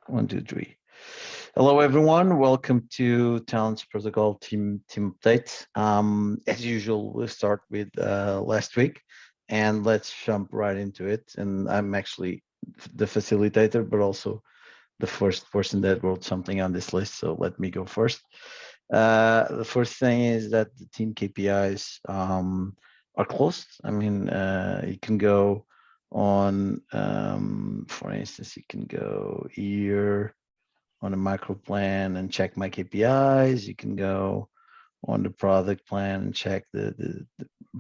One, two, three. Hello, everyone. Welcome to Talents Protocol Team Update. As usual, we'll start with last week, and let's jump right into it. And I'm actually the facilitator, but also the first person that wrote something on this list. So let me go first. The first thing is that the team KPIs are closed. I mean, you can go on, for instance, you can go here on a micro plan and check my KPIs. You can go on the product plan and check the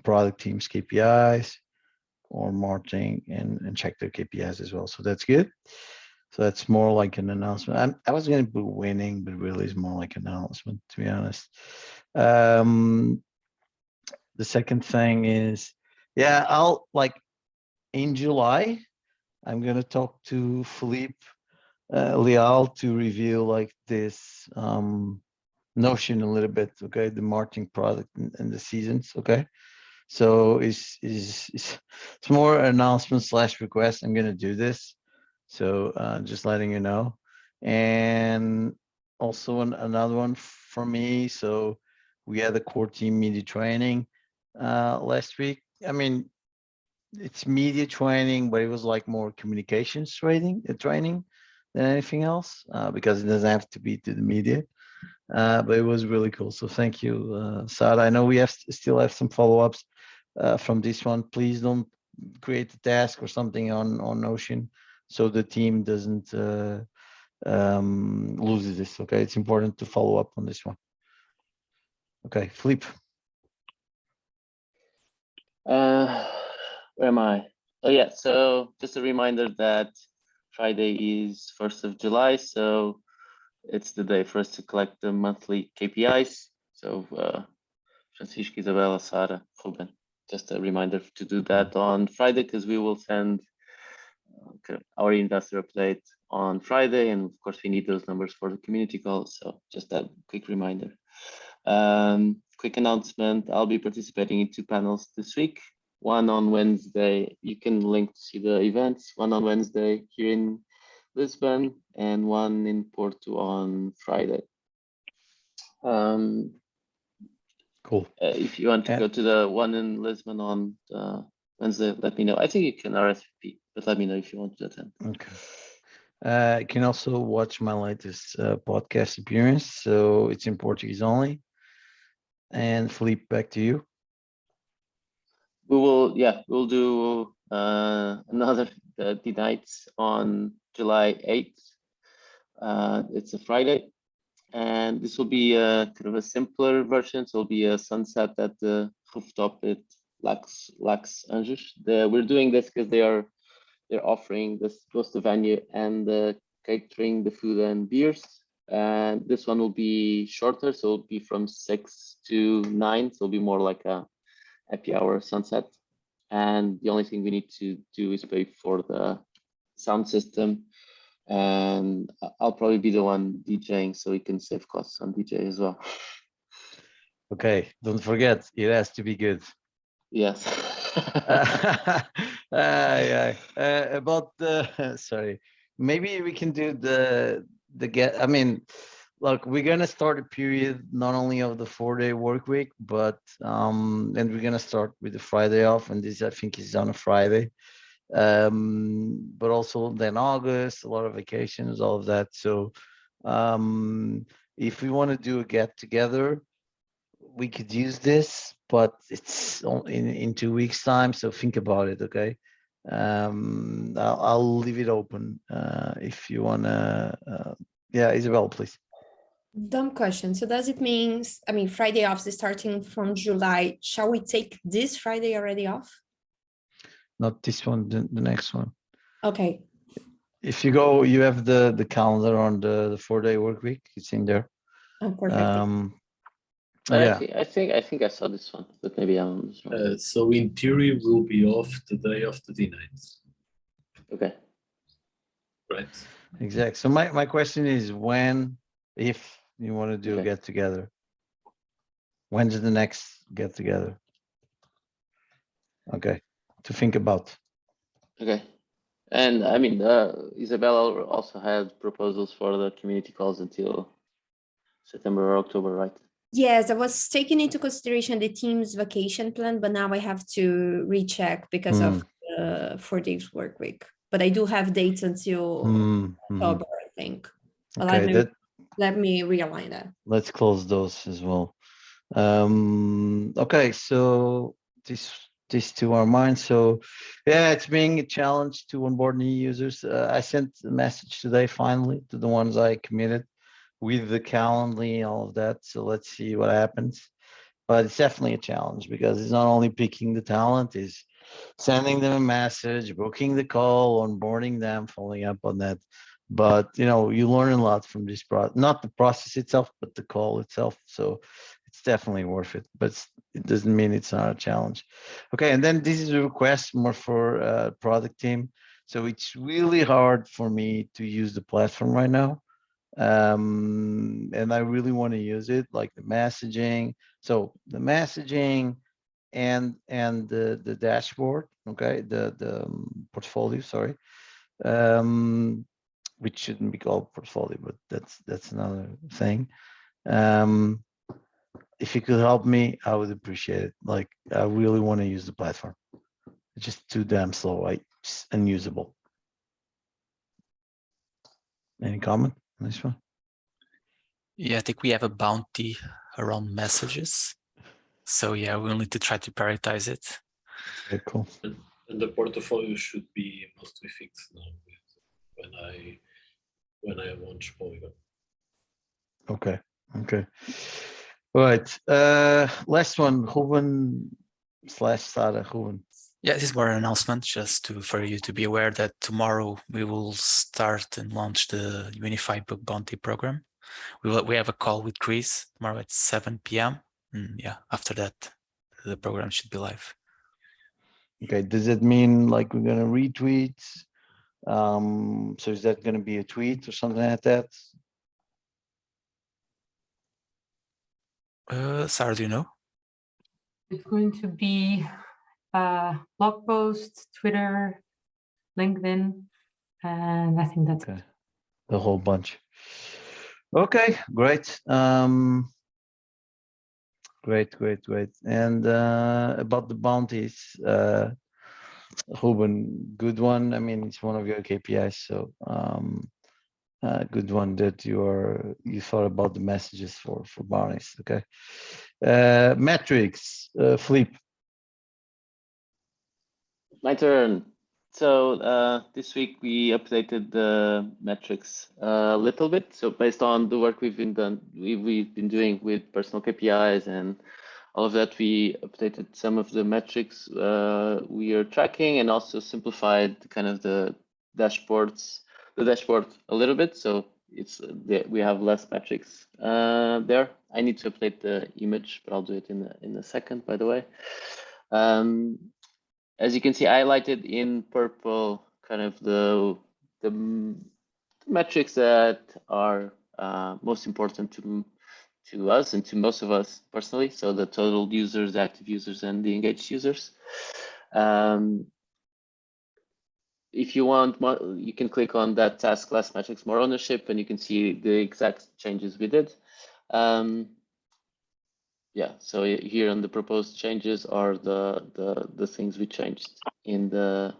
product team's KPIs or marketing and check their KPIs as well. So that's good. So that's more like an announcement. I was going to put winning, but really it's more like an announcement, to be honest. The second thing is, yeah, I'll like in July, I'm going to talk to Philippe Leal to review like this Notion a little bit, okay, the marketing product and the seasons, okay. So it's more announcement slash request. I'm gonna do this, so just letting you know. And also another one for me. So we had the core team media training last week. I mean, it's media training, but it was like more communications training than anything else because it doesn't have to be to the media. But it was really cool. So thank you, Sada. I know we still have some follow-ups from this one. Please don't create a task or something on Notion so the team doesn't lose this. Okay, it's important to follow up on this one. Okay, Philippe. Where am I? Oh yeah, so just a reminder that Friday is 1st of July, so it's the day for us to collect the monthly KPIs. So Francisco, Isabella, Sara, Ruben, just a reminder to do that on Friday because we will send our investor update on Friday, and of course we need those numbers for the community call. So just that quick reminder. Quick announcement, I'll be participating in 2 panels this week. One on Wednesday, you can link to see the events, one on Wednesday here in Lisbon and one in Porto on Friday. Cool. If you want to go to the one in Lisbon on Wednesday, let me know. I think you can RSVP, but let me know if you want to attend. Okay. You can also watch my latest podcast appearance. So it's in Portuguese only. And Philippe, back to you. We'll do another the nights on July 8th. It's a Friday, and this will be a kind of a simpler version. So it'll be a sunset at the rooftop at Lax Anjos. We're doing this because they're offering this both the venue and the catering, the food and beers. And this one will be shorter, so it'll be from 6 to 9. So it'll be more like a happy hour sunset. And the only thing we need to do is pay for the sound system. And I'll probably be the one DJing, so we can save costs on DJ as well. Okay, don't forget, it has to be good. Yes. Yeah. About the sorry, maybe we can do the get. I mean, look, we're gonna start a period not only of the 4-day work week, but and we're gonna start with the Friday off, and this I think is on a Friday. But also then August, a lot of vacations, all of that. So if we want to do a get together, we could use this, but it's in 2 weeks time. So think about it. Okay. I'll leave it open if you want to. Yeah, Isabel, please. Dumb question. So does it mean, I mean, Friday off is starting from July. Shall we take this Friday already off? Not this one, the next one. Okay. If you go, you have the calendar on the 4-day work week. It's in there. Oh, perfect. Yeah. I think I saw this one, but maybe I'm wrong. So in theory, we'll be off the day after the night. Okay. Right. Exactly. So my question is when, if you want to do a get together, when's the next get together? Okay, to think about. Okay. And I mean, Isabella also had proposals for the community calls until September or October, right? Yes, I was taking into consideration the team's vacation plan, but now I have to recheck because of the 4 days work week. But I do have dates until October, I think. But Okay, let me realign that. let's close those as well. Okay, so these two are mine. So yeah, it's being a challenge to onboard new users. I sent a message today finally to the ones I committed with the Calendly, all of that. So let's see what happens. But it's definitely a challenge because it's not only picking the talent, is sending them a message, booking the call, onboarding them, following up on that. But you know, you learn a lot from this process, not the process itself, but the call itself. So it's definitely worth it. But it doesn't mean it's not a challenge. Okay, and then this is a request more for product team. So it's really hard for me to use the platform right now. And I really want to use it, like the messaging. So the messaging and the dashboard, okay, the portfolio, sorry, um, which shouldn't be called portfolio, but that's another thing. If you could help me, I would appreciate it. Like, I really want to use the platform. It's just too damn slow, it's unusable. Any comment on this one? Yeah, I think we have a bounty around messages. So yeah, we'll need to try to prioritize it. Okay, cool. And the portfolio should be mostly fixed now when I launch Polygon. Okay. Okay. All right. Last one, Ruben/Sarah. Ruben. Yeah, this is more an announcement just for you to be aware that tomorrow we will start and launch the Unified Book Bounty program. We have a call with Chris tomorrow at 7 p.m. And yeah, after that, the program should be live. Okay. Does it mean like we're gonna retweet? So is that gonna be a tweet or something like that? Sarah, do you know? It's going to be blog posts, Twitter, LinkedIn, and I think that's Okay. The whole bunch. Okay, great. Great. And about the bounties, Ruben, good one. I mean, it's one of your KPIs, so good one that you thought about the messages for bounties. Okay. Metrics, Philippe. My turn. So this week we updated the metrics a little bit. So based on the work we've been doing with personal KPIs and all of that, we updated some of the metrics we are tracking and also simplified kind of the dashboard a little bit. So we have less metrics there. I need to update the image, but I'll do it in a second, by the way. As you can see, highlighted in purple, kind of the metrics that are most important to us and to most of us personally. So the total users, the active users, and the engaged users. If you want more, you can click on that task class metrics more ownership, and you can see the exact changes we did. Yeah, so here on the proposed changes are the things we changed in the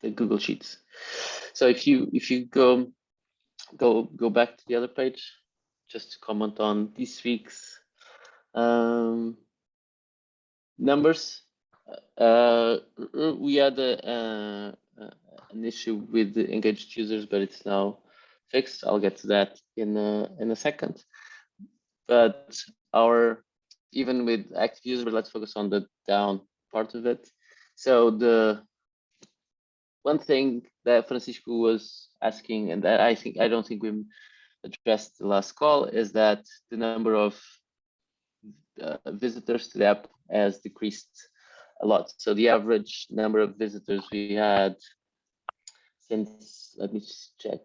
Google Sheets. So if you go back to the other page, just to comment on this week's numbers, we had an issue with the engaged users, but it's now fixed. I'll get to that in a second. But even with active users, let's focus on the down part of it. So the one thing that Francisco was asking, and that I don't think we addressed the last call, is that the number of visitors to the app has decreased a lot. So the average number of visitors we had since, let me just check,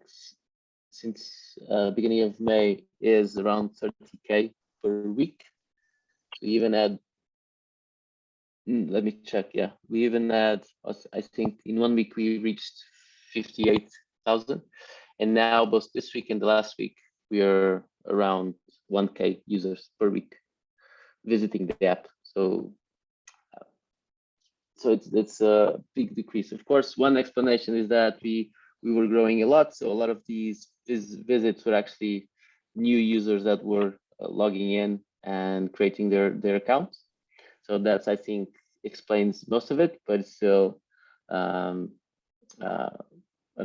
since beginning of May is around 30K per week. We even had Let me check. Yeah, we even had, I think in 1 week we reached 58,000, and now both this week and the last week we are around 1K users per week visiting the app. So it's a big decrease. Of course, one explanation is that we were growing a lot, so a lot of these visits were actually new users that were logging in and creating their accounts. So that's, I think, explains most of it, but it's still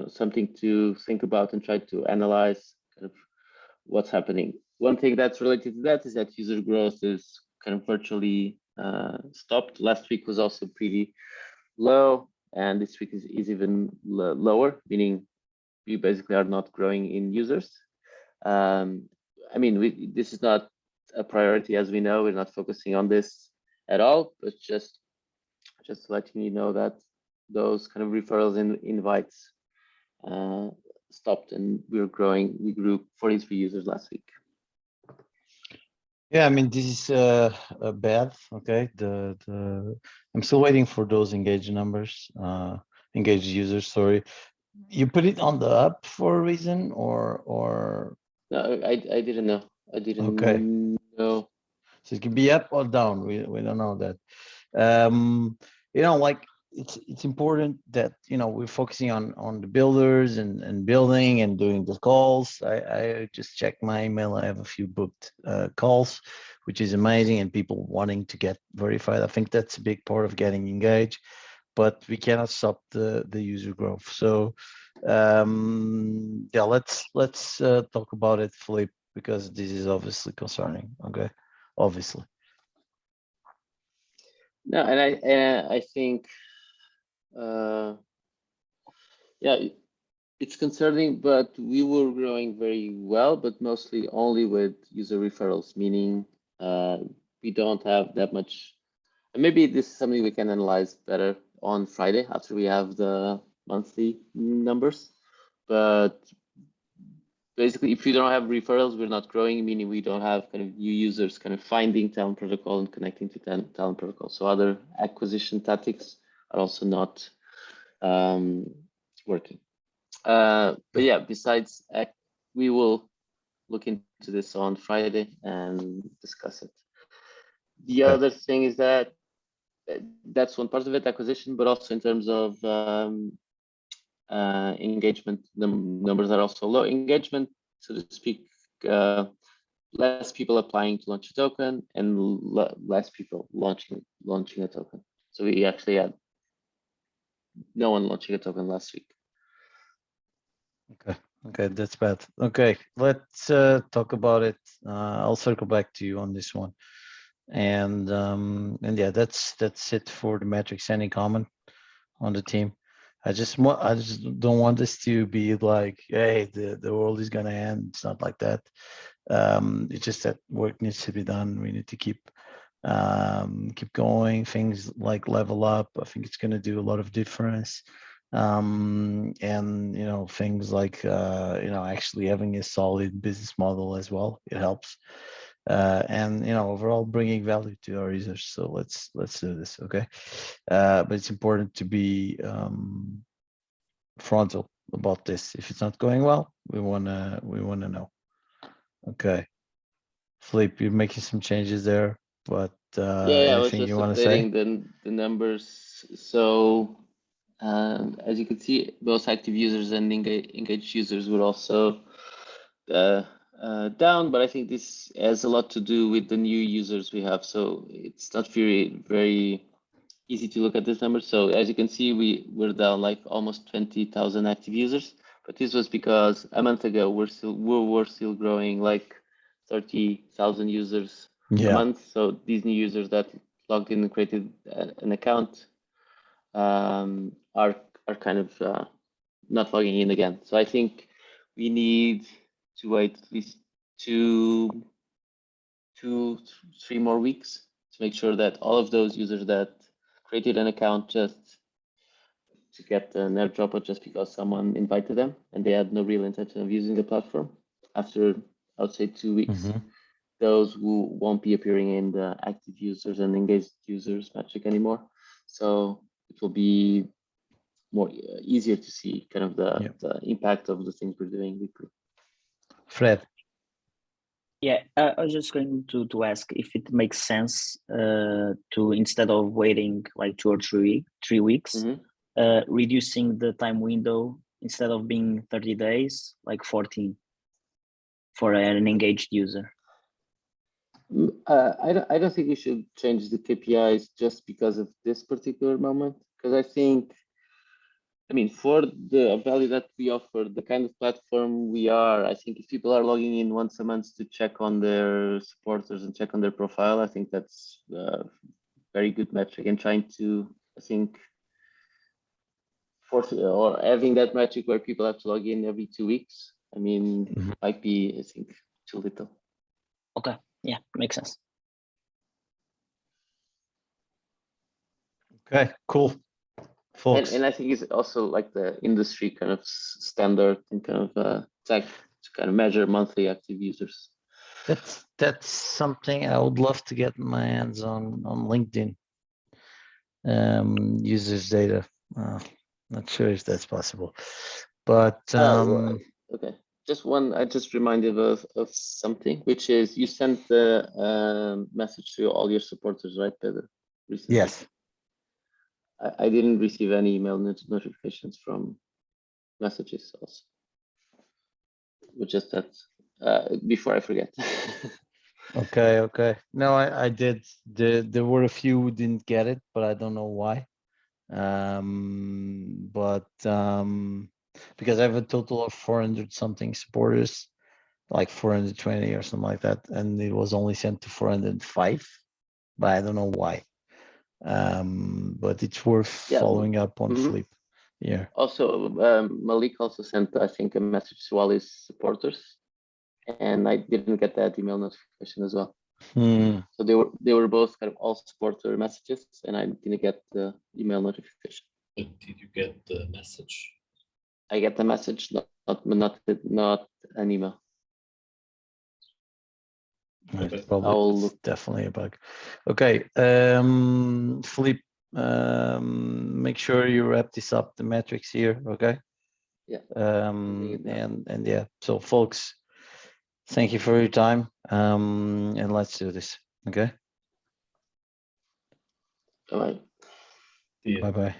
something to think about and try to analyze kind of what's happening. One thing that's related to that is that user growth is kind of virtually stopped. Last week was also pretty low, and this week is even lower, meaning we basically are not growing in users. I mean, this is not a priority, as we know. We're not focusing on this at all, but just letting you know that those kind of referrals and invites stopped, and we're growing. We grew 43 users last week. Yeah, I mean, this is bad. Okay, I'm still waiting for those engaged numbers, engaged users. Sorry, you put it on the up for a reason, or No, I didn't know. I didn't know. So it can be up or down. We don't know that. You know, like it's important that we're focusing on the builders and building and doing the calls. I just checked my email. I have a few booked calls, which is amazing, and people wanting to get verified. I think that's a big part of getting engaged, but we cannot stop the user growth. So yeah, let's talk about it, Philippe, because this is obviously concerning. Okay, obviously. No, and I think yeah, it's concerning, but we were growing very well, but mostly only with user referrals, meaning we don't have that much. And maybe this is something we can analyze better on Friday after we have the monthly numbers. But basically, if we don't have referrals, we're not growing, meaning we don't have kind of new users kind of finding Talon Protocol and connecting to Talon Protocol. So other acquisition tactics are also not working. But yeah, besides, we will look into this on Friday and discuss it. The other thing is that that's one part of it, acquisition, but also in terms of engagement, the numbers are also low. Engagement, so to speak, less people applying to launch a token and less people launching a token. So we actually had no one launching a token last week. Okay, that's bad. Okay, let's talk about it. I'll circle back to you on this one. And yeah, that's it for the metrics. Any comment on the team? I just don't want this to be like, hey, the world is gonna end. It's not like that. It's just that work needs to be done. We need to keep going. Things like level up, I think it's gonna do a lot of difference. And things like actually having a solid business model as well, it helps. And overall bringing value to our users. So let's do this, okay? But it's important to be frontal about this. If it's not going well, we wanna know. Okay, Philippe, you're making some changes there, but Yeah, I was anything just you want to say? updating the numbers. So as you can see, both active users and engaged users were also down, but I think this has a lot to do with the new users we have. So it's not very easy to look at this number. So as you can see, we're down like almost 20,000 active users, but this was because a month ago we were still growing like 30,000 users a month. So these new users that logged in and created an account are kind of not logging in again. So I think we need to wait at least 2-3 more weeks to make sure that all of those users that created an account just to get an airdrop or just because someone invited them and they had no real intention of using the platform, after I would say 2 weeks, those who won't be appearing in the active users and engaged users metric anymore. So it will be more easier to see kind of the impact of the things we're doing weekly. Fred. Yeah, I was just going to ask if it makes sense to, instead of waiting like 2 or 3 weeks, reducing the time window, instead of being 30 days, like 14 for an engaged user. I don't think we should change the KPIs just because of this particular moment, because I think, I mean, for the value that we offer, the kind of platform we are, I think if people are logging in once a month to check on their supporters and check on their profile, I think that's a very good metric. And trying to, I think, force or having that metric where people have to log in every 2 weeks, I mean, might be, I think, too little. Okay, yeah, makes sense. Okay, cool. Folks. And I think it's also like the industry kind of standard and kind of tech to kind of measure monthly active users. That's something I would love to get my hands on LinkedIn. Users data. Not sure if that's possible, but okay. Just one. I just reminded of something, which is you sent the message to all your supporters, right, Pedro? Recently? Yes. I didn't receive any email notifications from messages also. But just that before I forget. Okay. No, I did. There were a few who didn't get it, but I don't know why. Because I have a total of 400 something supporters, like 420 or something like that, and it was only sent to 405, but I don't know why. But it's worth following up on Flip. Yeah. Also, Malik also sent, I think, a message to all his supporters, and I didn't get that email notification as well. So they were both kind of all supporter messages, and I didn't get the email notification. But did you get the message? I get the message, not an email. It's I'll probably look. definitely a bug. Okay, Philippe, make sure you wrap this up, the metrics here, okay? Yeah. And yeah, so folks, thank you for your time, and let's do this, okay? All right. Yeah. Bye-bye.